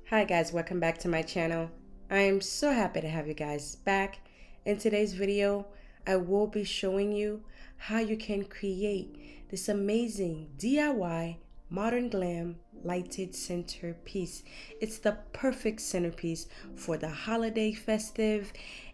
Hi guys, welcome back to my channel. I am so happy to have you guys back. In today's video, I will be showing you how you can create this amazing DIY modern glam lighted centerpiece. It's the perfect centerpiece for the holiday festive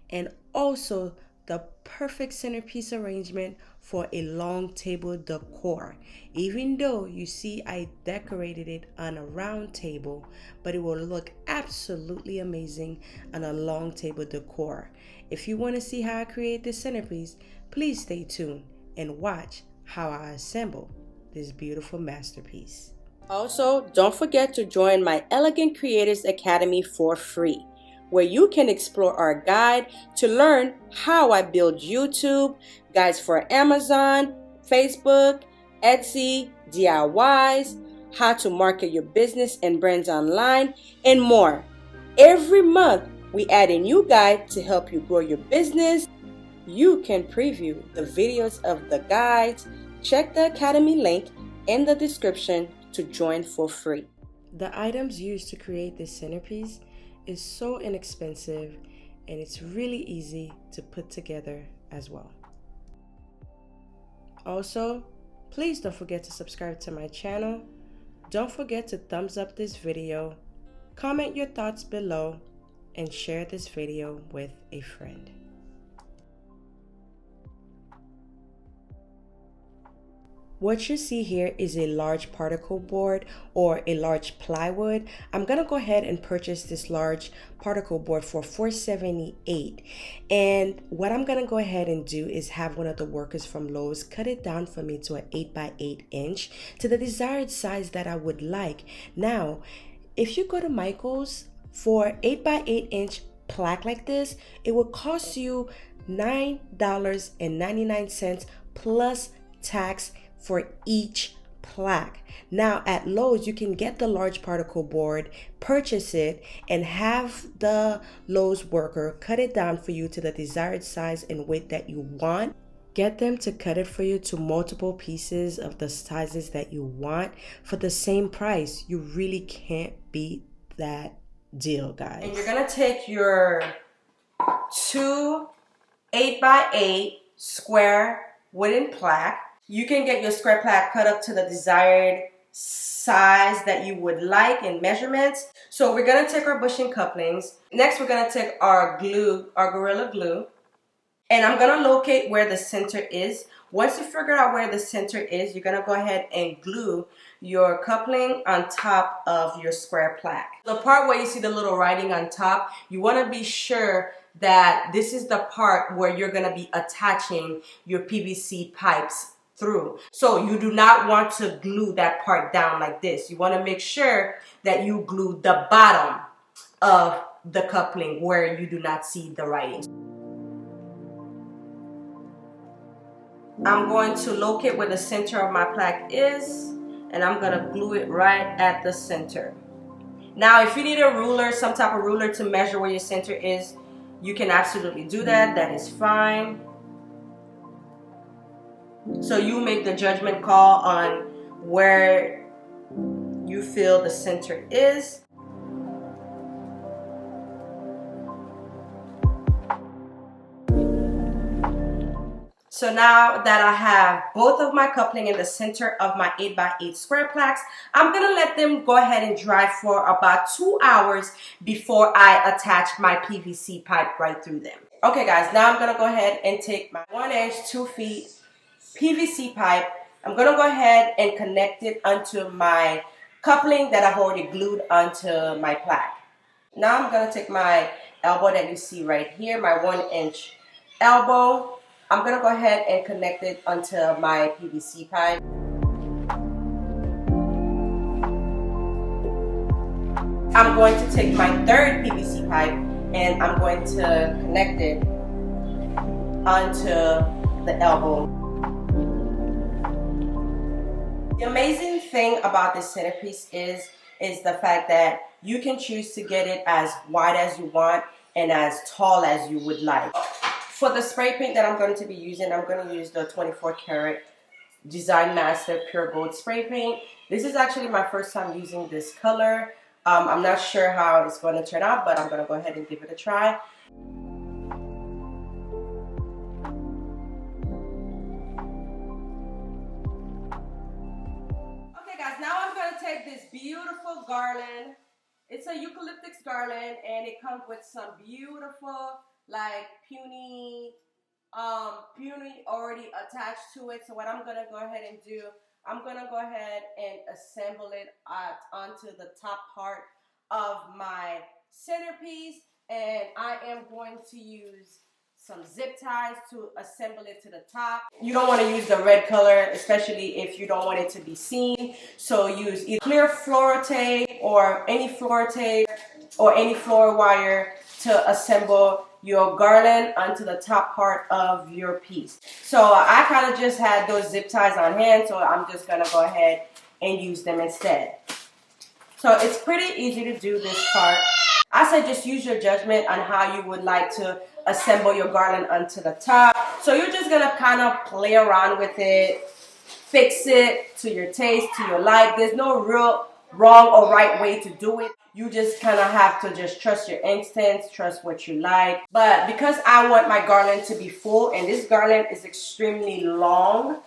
and also the perfect centerpiece arrangement for a long table decor. Even though you see I decorated it on a round table, but it will look absolutely amazing on a long table decor. If you want to see how I create this centerpiece, please stay tuned and watch how I assemble this beautiful masterpiece. Also, don't forget to join my Elegant Creators Academy for free, where you can explore our guide to learn how I build YouTube, guides for Amazon, Facebook, Etsy, DIYs, how to market your business and brands online, and more. Every month, we add a new guide to help you grow your business. You can preview the videos of the guides. Check the Academy link in the description to join for free. The items used to create this centerpiece is so inexpensive and it's really easy to put together as well. Also, please don't forget to subscribe to my channel. Don't forget to thumbs up this video, comment your thoughts below, and share this video with a friend. What you see here is a large particle board or a large plywood. I'm gonna go ahead and purchase this large particle board for $4.78. And what I'm gonna go ahead and do is have one of the workers from Lowe's cut it down for me to an 8x8 inch to the desired size that I would like. Now, if you go to Michael's for 8x8 inch plaque like this, it will cost you $9.99 plus tax for each plaque. Now at Lowe's, you can get the large particle board, purchase it, and have the Lowe's worker cut it down for you to the desired size and weight that you want. Get them to cut it for you to multiple pieces of the sizes that you want for the same price. You really can't beat that deal, guys. And you're gonna take your two 8x8 square wooden plaque. You can get your square plaque cut up to the desired size that you would like in measurements. So we're gonna take our bushing couplings. Next, we're gonna take our glue, our Gorilla Glue, and I'm gonna locate where the center is. Once you figure out where the center is, you're gonna go ahead and glue your coupling on top of your square plaque. The part where you see the little writing on top, you wanna be sure that this is the part where you're gonna be attaching your PVC pipes through. So you do not want to glue that part down like this. You want to make sure that you glue the bottom of the coupling where you do not see the writing. I'm going to locate where the center of my plaque is, and I'm going to glue it right at the center. Now, if you need a ruler, some type of ruler to measure where your center is, you can absolutely do that. That is fine. So you make the judgment call on where you feel the center is. So now that I have both of my coupling in the center of my 8x8 square plaques, I'm gonna let them go ahead and dry for about 2 hours before I attach my PVC pipe right through them. Okay guys, now I'm gonna go ahead and take my 1 inch, 2 feet PVC pipe. I'm gonna go ahead and connect it onto my coupling that I've already glued onto my plaque. Now I'm gonna take my elbow that you see right here, my 1 inch elbow. I'm gonna go ahead and connect it onto my PVC pipe. I'm going to take my third PVC pipe and I'm going to connect it onto the elbow. The amazing thing about this centerpiece is the fact that you can choose to get it as wide as you want and as tall as you would like. For the spray paint that I'm going to be using, I'm going to use the 24 karat Design Master Pure Gold spray paint. This is actually my first time using this color. I'm not sure how it's going to turn out, but I'm going to go ahead and give it a try. Okay guys, now I'm going to take this beautiful garland. It's a eucalyptus garland, and it comes with some beautiful like peony already attached to it. So what I'm going to go ahead and do, I'm going to go ahead and assemble it onto the top part of my centerpiece, and I am going to use some zip ties to assemble it to the top. You don't want to use the red color, especially if you don't want it to be seen. So use either clear floral tape or any floral tape or any floral wire to assemble your garland onto the top part of your piece. So I kind of just had those zip ties on hand, so I'm just going to go ahead and use them instead. So it's pretty easy to do this part. I say just use your judgment on how you would like to assemble your garland onto the top. So you're just going to kind of play around with it, fix it to your taste, to your like. There's no real wrong or right way to do it. You just kind of have to just trust your instincts, trust what you like. But because I want my garland to be full, and this garland is extremely long,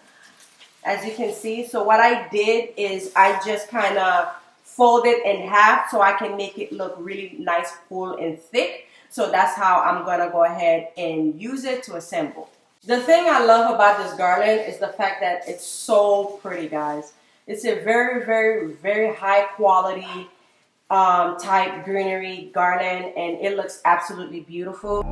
as you can see. So what I did is I just kind of fold it in half so I can make it look really nice, full, and thick. So that's how I'm going to go ahead and use it to assemble. The thing I love about this garland is the fact that it's so pretty, guys. It's a very, very, very high quality type greenery garland, and it looks absolutely beautiful.